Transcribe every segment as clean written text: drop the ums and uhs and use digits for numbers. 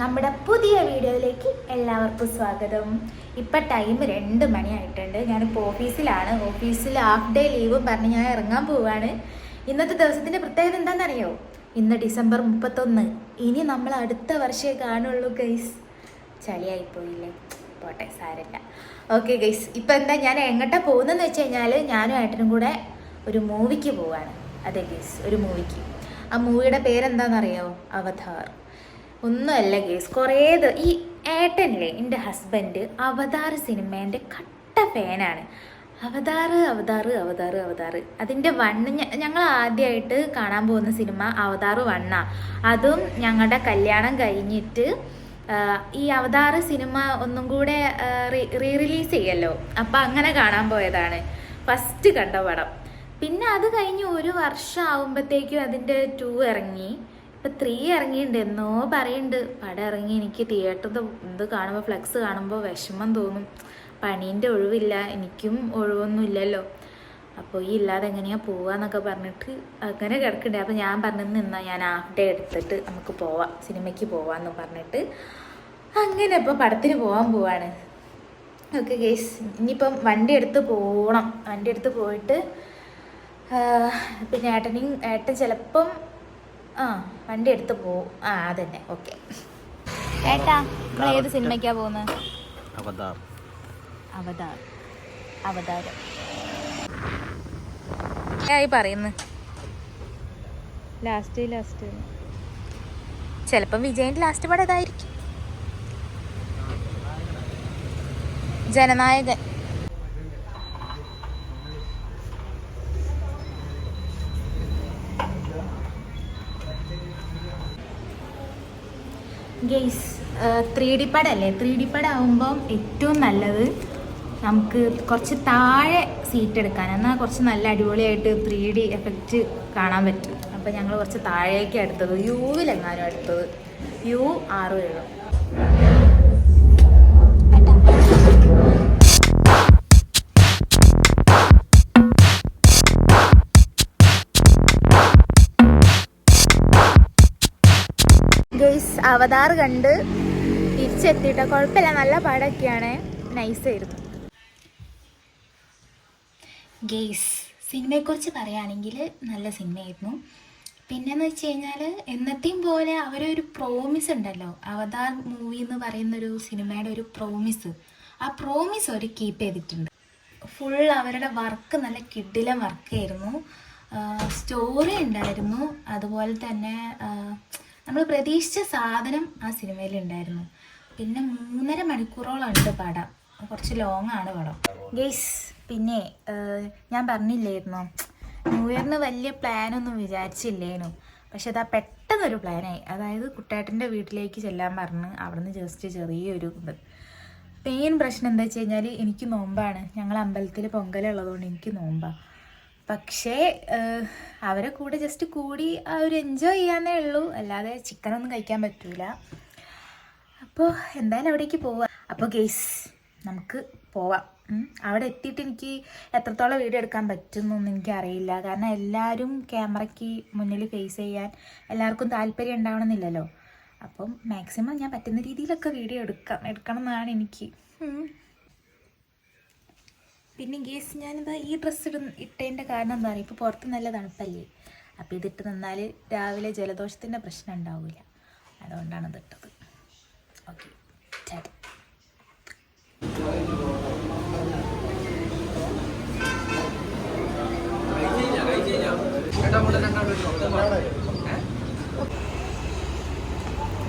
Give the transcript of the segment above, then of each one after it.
നമ്മുടെ പുതിയ വീഡിയോയിലേക്ക് എല്ലാവർക്കും സ്വാഗതം. ഇപ്പം ടൈം 2 മണിയായിട്ടുണ്ട്. ഞാനിപ്പോൾ ഓഫീസിലാണ്. ഓഫീസിൽ ഹാഫ് ഡേ ലീവും പറഞ്ഞ് ഞാൻ ഇറങ്ങാൻ പോവാണ്. ഇന്നത്തെ ദിവസത്തിൻ്റെ പ്രത്യേകത എന്താണെന്നറിയോ? ഇന്ന് ഡിസംബർ 31. ഇനി നമ്മൾ അടുത്ത വർഷമേ കാണുള്ളൂ ഗൈസ്. ചളിയായിപ്പോയില്ലേ, പോട്ടെ, സാരമില്ല. ഓക്കെ ഗൈസ്, ഇപ്പം എന്താ ഞാൻ എങ്ങോട്ടാണ് പോകുന്നതെന്ന് വെച്ച് കഴിഞ്ഞാൽ ഞാനും ഏട്ടനും കൂടെ ഒരു മൂവിക്ക് പോവാണ്. അതെ ഗൈസ്, ഒരു മൂവിക്ക്. ആ മൂവിയുടെ പേരെന്താണെന്നറിയോ? അവതാർ. ഒന്നുമല്ല ഗേസ്, ഈ ഏട്ടനില്ലേ, എൻ്റെ ഹസ്ബൻഡ് അവതാർ സിനിമേൻ്റെ കട്ട ഫാനാണ്. അവതാർ അതിൻ്റെ ഞങ്ങൾ ആദ്യമായിട്ട് കാണാൻ പോകുന്ന സിനിമ അവതാർ 1. അതും ഞങ്ങളുടെ കല്യാണം കഴിഞ്ഞിട്ട് ഈ അവതാർ സിനിമ ഒന്നും കൂടെ റിലീസ് ചെയ്യല്ലോ, അപ്പം അങ്ങനെ കാണാൻ പോയതാണ് ഫസ്റ്റ് കണ്ട പടം. പിന്നെ അത് കഴിഞ്ഞ് 1 വർഷം ആകുമ്പോഴത്തേക്കും അതിൻ്റെ 2 ഇറങ്ങി. ഇപ്പം 3 ഇറങ്ങിയിട്ടുണ്ട് എന്നോ പറയുന്നുണ്ട്. പടം ഇറങ്ങി. എനിക്ക് തിയേറ്ററിൽ ഇത് കാണുമ്പോൾ, ഫ്ലെക്സ് കാണുമ്പോൾ വിഷമം തോന്നും. പണീൻ്റെ ഒഴിവില്ല, എനിക്കും ഒഴിവൊന്നും ഇല്ലല്ലോ. അപ്പോൾ ഈ ഇല്ലാതെ എങ്ങനെയാണ് പോവാന്നൊക്കെ പറഞ്ഞിട്ട് അങ്ങനെ കിടക്കണ്ടേ. അപ്പോൾ ഞാൻ പറഞ്ഞിട്ട് നിന്നാൽ ഞാൻ ഹാഫ് ഡേ എടുത്തിട്ട് നമുക്ക് പോവാം, സിനിമയ്ക്ക് പോവാമെന്ന് പറഞ്ഞിട്ട് അങ്ങനെ ഇപ്പോൾ പടത്തിന് പോവാണ്. ഓക്കെ ഗേസ്, ഇനിയിപ്പം വണ്ടി എടുത്ത് പോകണം. വണ്ടി എടുത്ത് പോയിട്ട് പിന്നെ ഏട്ടൻ ചിലപ്പം വണ്ടി എടുത്ത് പോവും. അതന്നെ. ഓക്കെ ഏട്ടാ, നിങ്ങൾ ഏത് സിനിമയ്ക്കാ പോകുന്നത്? അവതാരം പറയുന്നു. ലാസ്റ്റ് ചിലപ്പം വിജയൻ്റെ ലാസ്റ്റ് പടം ഇതായിരിക്കും, ജനനായകൻ. Guys, 3D പടമല്ലേ? 3D പടം ആകുമ്പം ഏറ്റവും നല്ലത് നമുക്ക് കുറച്ച് താഴെ സീറ്റ് എടുക്കാൻ, എന്നാൽ കുറച്ച് നല്ല അടിപൊളിയായിട്ട് 3D എഫക്റ്റ് കാണാൻ പറ്റും. അപ്പം ഞങ്ങൾ കുറച്ച് താഴേക്ക് എടുത്തത്, യുവിലെങ്ങാനും എടുത്തത്, U67. ഗെയ്സ്, അവതാർ കണ്ട് തിരിച്ചെത്തിയിട്ടോ. കുഴപ്പമില്ല, നല്ല പടമൊക്കെയാണ്, നൈസായിരുന്നു. ഗെയ്സ്, സിനിമയെക്കുറിച്ച് പറയുകയാണെങ്കിൽ നല്ല സിനിമയായിരുന്നു. പിന്നെയെന്ന് വെച്ച് കഴിഞ്ഞാൽ എന്നത്തെയും പോലെ അവരൊരു പ്രോമിസ് ഉണ്ടല്ലോ, അവതാർ മൂവി എന്ന് പറയുന്നൊരു സിനിമയുടെ ഒരു പ്രോമിസ്, ആ പ്രോമിസ് അവർ കീപ്പ് ചെയ്തിട്ടുണ്ട്. ഫുൾ അവരുടെ വർക്ക് നല്ല കിടിലൻ വർക്കായിരുന്നു. സ്റ്റോറി ഉണ്ടായിരുന്നു, അതുപോലെ തന്നെ നമ്മൾ പ്രതീക്ഷിച്ച സാധനം ആ സിനിമയിലുണ്ടായിരുന്നു. പിന്നെ 3.5 മണിക്കൂറോളം ഉണ്ട് പടം, കുറച്ച് ലോങ് ആണ് പടം. ഗെയ്സ്, പിന്നെ ഞാൻ പറഞ്ഞില്ലായിരുന്നോ, ന്യൂ ഇയറിന് വലിയ പ്ലാനൊന്നും വിചാരിച്ചില്ലേനു. പക്ഷെ അതാ പെട്ടെന്നൊരു പ്ലാനായി. അതായത് കുട്ടേട്ടൻ്റെ വീട്ടിലേക്ക് ചെല്ലാൻ പറഞ്ഞ് അവിടുന്ന് ജസ്റ്റ് ചെറിയൊരു ഇത്. മെയിൻ പ്രശ്നം എന്താ വെച്ച് കഴിഞ്ഞാൽ എനിക്ക് നോമ്പാണ്. ഞങ്ങൾ അമ്പലത്തിൽ പൊങ്കലുള്ളതുകൊണ്ട് എനിക്ക് നോമ്പാണ്. പക്ഷേ അവരെ കൂടെ ജസ്റ്റ് കൂടി ആ ഒരു എൻജോയ് ചെയ്യാന്നേ ഉള്ളൂ, അല്ലാതെ ചിക്കനൊന്നും കഴിക്കാൻ പറ്റൂല. അപ്പോൾ എന്തായാലും അവിടേക്ക് പോവാം. അപ്പോൾ ഗെയ്സ്, നമുക്ക് പോവാം. അവിടെ എത്തിയിട്ട് എനിക്ക് എത്രത്തോളം വീഡിയോ എടുക്കാൻ പറ്റുന്നൊന്നും എനിക്കറിയില്ല. കാരണം എല്ലാവരും ക്യാമറയ്ക്ക് മുന്നിൽ ഫേസ് ചെയ്യാൻ എല്ലാവർക്കും താല്പര്യം ഉണ്ടാവണമെന്നില്ലല്ലോ. അപ്പം മാക്സിമം ഞാൻ പറ്റുന്ന രീതിയിലൊക്കെ വീഡിയോ എടുക്കണം എന്നാണ് എനിക്ക്. പിന്നെ ഗേസ്, ഞാനിതാ ഈ ഡ്രസ്സ് ഇട്ടതിൻ്റെ കാരണം എന്താ പറയുക, ഇപ്പോൾ പുറത്ത് നല്ല തണുപ്പല്ലേ. അപ്പോൾ ഇതിട്ട് നിന്നാൽ രാവിലെ ജലദോഷത്തിൻ്റെ പ്രശ്നം ഉണ്ടാവില്ല, അതുകൊണ്ടാണ് ഇതിട്ടത്. ഓക്കെ, ചേട്ടാ.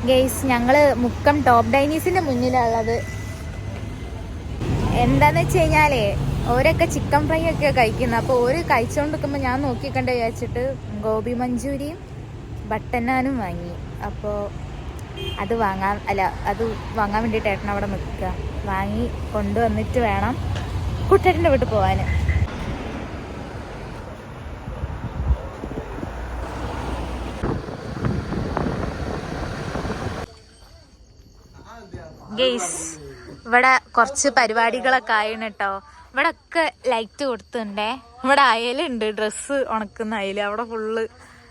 ഗെയ്സ്, ഞങ്ങൾ മുക്കം ടോപ്പ് ഡൈനീസിൻ്റെ മുന്നിലുള്ളത്. എന്താണെന്ന് വെച്ച് കഴിഞ്ഞാലേ, ഓരൊക്കെ ചിക്കൻ ഫ്രൈ ഒക്കെ കഴിക്കുന്നത്. അപ്പോൾ ഓര് കഴിച്ചുകൊണ്ട് നിൽക്കുമ്പോൾ ഞാൻ നോക്കിക്കണ്ട് വിചാരിച്ചിട്ട് ഗോബി മഞ്ചൂരിയും ബട്ടർ നാനും വാങ്ങി. അപ്പോൾ അത് വാങ്ങാൻ വേണ്ടിയിട്ട് ഏട്ടൻ അവിടെ നിൽക്കുക. വാങ്ങി കൊണ്ടുവന്നിട്ട് വേണം കുട്ടേട്ടൻ്റെ വീട്ടിൽ പോകാൻ. ഗെയ്സ്, ഇവിടെ കുറച്ച് പരിപാടികളൊക്കെ ആയിരുന്നു കേട്ടോ. ഇവിടെ ഒക്കെ ലൈറ്റ് കൊടുത്തിട്ടുണ്ടേ. ഇവിടെ അയലുണ്ട്, ഡ്രസ്സ് ഉണക്കുന്ന അയല്. അവിടെ ഫുള്ള്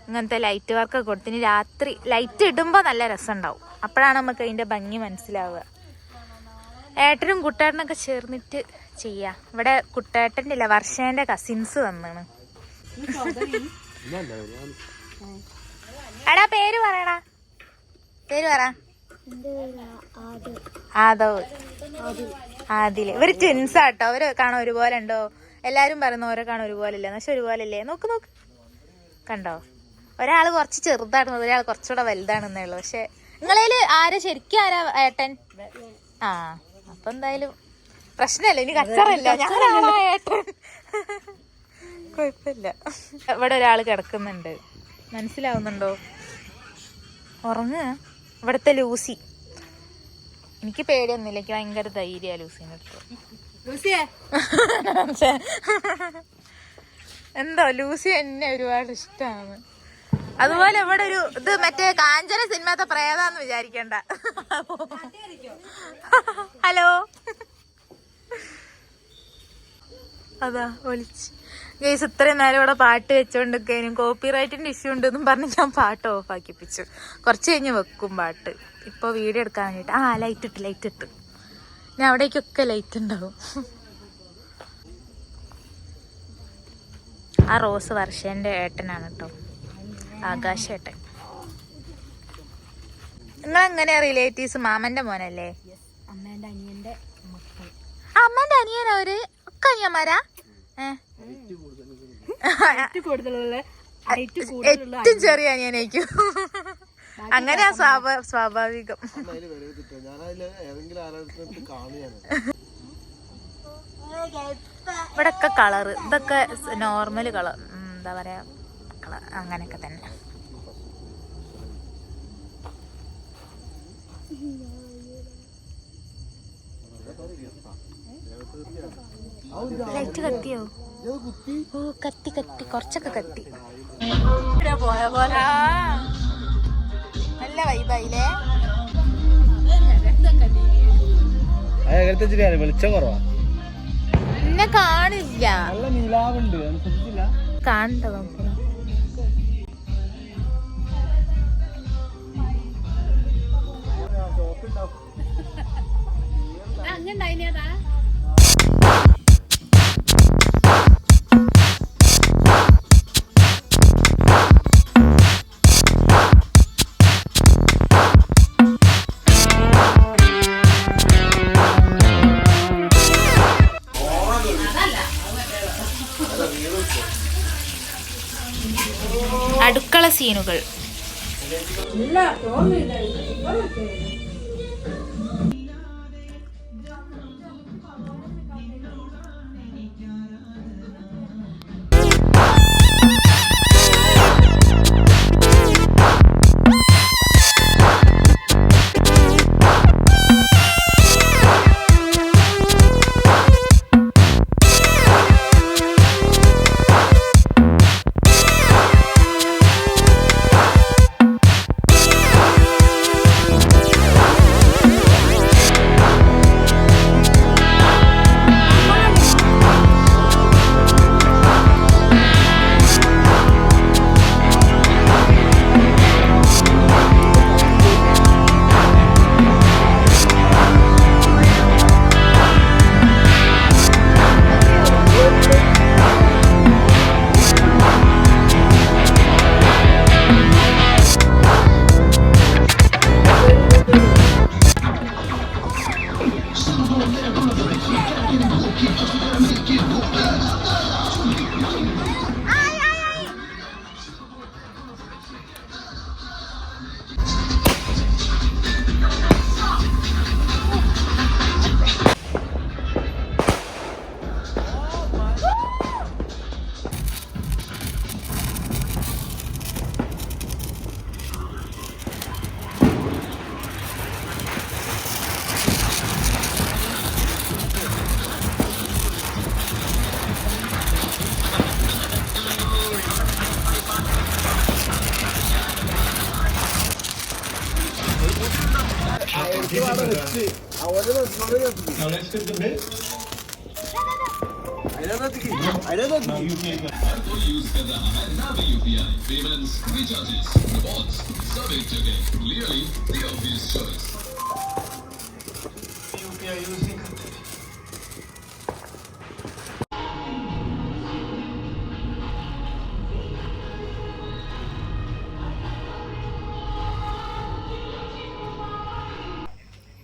ഇങ്ങനത്തെ ലൈറ്റ് വർക്കൊക്കെ കൊടുത്തിന്. രാത്രി ലൈറ്റ് ഇടുമ്പോൾ നല്ല രസമുണ്ടാവും. അപ്പോഴാണ് നമുക്ക് അതിൻ്റെ ഭംഗി മനസ്സിലാവുക. ഏട്ടനും കുട്ടേട്ടനൊക്കെ ചേർന്നിട്ട് ചെയ്യാം. ഇവിടെ കുട്ടേട്ടൻ്റെ ഇല്ല, വർഷേൻ്റെ കസിൻസ് വന്നാണ്. എടാ പേര് പറയടാ, പേര് പറ. ആദവ്, ആദില്. ഇവര് ട്വിൻസാട്ടോ. അവര് കാണാൻ ഒരുപോലെ ഉണ്ടോ? എല്ലാരും പറയുന്ന ഓരോ കാണാൻ ഒരുപോലെ ഇല്ല, പക്ഷെ ഒരുപോലെ അല്ലേ? നോക്ക് നോക്ക്, കണ്ടോ? ഒരാള് കുറച്ച് ചെറുതാണ്, ഒരാൾ കുറച്ചുകൂടെ വലുതാണെന്നേ ഉള്ളു. പക്ഷെ നിങ്ങളേല് ആരാ ശരിക്കും, ആരാ ഏട്ടൻ? ആ, അപ്പൊ എന്തായാലും പ്രശ്നമല്ല, ഇനി കച്ചറല്ല. ഞാനാണോ ഏട്ടൻ? കുഴപ്പമില്ല. ഇവിടെ ഒരാൾ കിടക്കുന്നുണ്ട്, മനസ്സിലാവുന്നുണ്ടോ? ഉറങ്ങുക. ഇവിടുത്തെ ലൂസി. എനിക്ക് പേടിയൊന്നുമില്ല, എനിക്ക് ഭയങ്കര ധൈര്യ ലൂസിന്റെ അടുത്ത്. എന്തോ ലൂസി എന്നെ ഒരുപാട് ഇഷ്ടമാണ്. അതുപോലെ ഇവിടെ ഒരു ഇത് മറ്റേ കാഞ്ചന സിനിമത്തെ പ്രേതാന്ന് വിചാരിക്കണ്ട. ഹലോ, അതാ ഒളിച്ച്. ഗൈസ്, ഇത്രയും നേരം ഇവിടെ പാട്ട് വെച്ചോണ്ടിരിക്കാനും കോപ്പി റൈറ്റിന്റെ ഇഷ്യൂ ഉണ്ടെന്നും പറഞ്ഞ് ഞാൻ പാട്ട് ഓഫ് ആക്കിപ്പിച്ചു. കുറച്ച് കഴിഞ്ഞ് വെക്കും പാട്ട്. ഇപ്പൊ വീഡിയോ എടുക്കാൻ വേണ്ടിട്ട്. ആ, ലൈറ്റ് ഇട്ട് ഞാൻ അവിടേക്കൊക്കെ ലൈറ്റ് ഉണ്ടാവും. ആ റോസ് വർഷേന്റെ ഏട്ടനാണ് കേട്ടോ, ആകാശേട്ടൻ. നിങ്ങളെങ്ങനെയാ റിലേറ്റീവ്സ്? മാമന്റെ മോനല്ലേ? അമ്മേന്റെ അനിയന്റെ മക്കൾ. അമ്മന്റെ അനിയനാ? അവര് ഒക്കെ അനിയന്മാരാ? ഏറ്റവും ചെറിയ അനിയനായിരിക്കും. അങ്ങനെയാ സ്വാഭാവികം. ഇവിടൊക്കെ കളറ്, ഇതൊക്കെ നോർമൽ കളർ, എന്താ പറയാ, കളർ അങ്ങനെയൊക്കെ തന്നെ. ലൈറ്റ് കത്തിയോ? ഓ, കത്തി കുറച്ചൊക്കെ കത്തി. പോയ പോലെ നല്ല വൈബായില്ലേ? വെളിച്ചം കുറവാ, എന്നെ കാണില്ല. കാണണ്ട നമുക്ക്. അടുക്കള സീനുകൾ.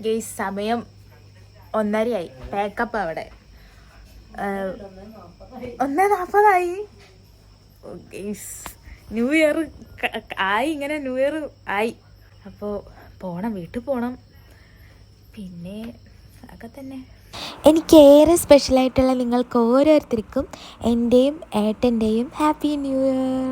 ഗെയ്സ് സമയം 1:30 പാക്കപ്പ് അവിടെ 1:40 ഗെയ്സ് ന്യൂ ഇയർ ആയി, ഇങ്ങനെ ന്യൂ ഇയർ ആയി. അപ്പോൾ പോണം, വീട്ടിൽ പോകണം. പിന്നെ അതൊക്കെ തന്നെ. എനിക്കേറെ സ്പെഷ്യലായിട്ടുള്ള നിങ്ങൾക്ക് ഓരോരുത്തർക്കും എൻ്റെയും ഏട്ടൻ്റെയും ഹാപ്പി ന്യൂ ഇയർ.